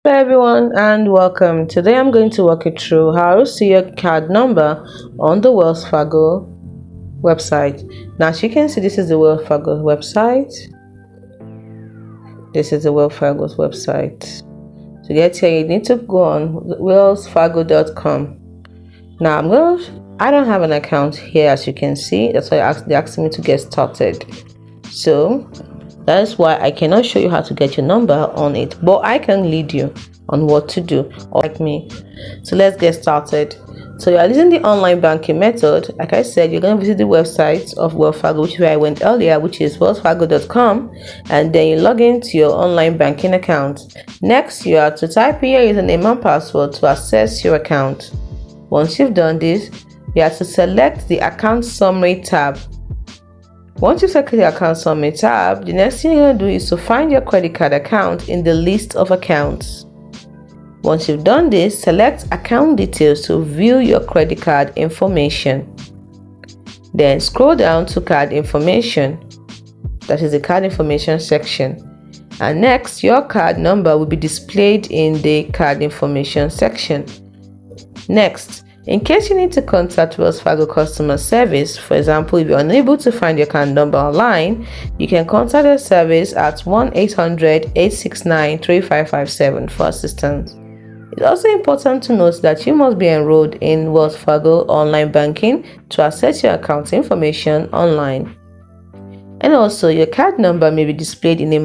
Hello everyone and welcome. Today I'm going to walk you through how to see your card number on the Wells Fargo website. Now as you can see, this is the Wells Fargo website. This is the Wells Fargo's website. To get here, you need to go on wellsfargo.com. Now I don't have an account here, as you can see. That's why they asked me to get started. So that's why I cannot show you how to get your number on it, but I can lead you on what to do, like me. So let's get started. So you are using the online banking method. Like I said, you're going to visit the website of Wells Fargo, which is where I went earlier, which is wellsfargo.com, and then you log into your online banking account. Next, you have to type in your username and password to access your account. Once you've done this, you have to select the account summary tab. Once you select the account summary tab, the next thing you're going to do is to find your credit card account in the list of accounts. Once you've done this, select account details to view your credit card information. Then scroll down to card information. That is the card information section. And next, your card number will be displayed in the card information section. Next, in case you need to contact Wells Fargo customer service, for example, if you're unable to find your card number online, you can contact the service at 1-800-869-3557 for assistance. It's also important to note that you must be enrolled in Wells Fargo online banking to access your account information online. And also, your card number may be displayed in a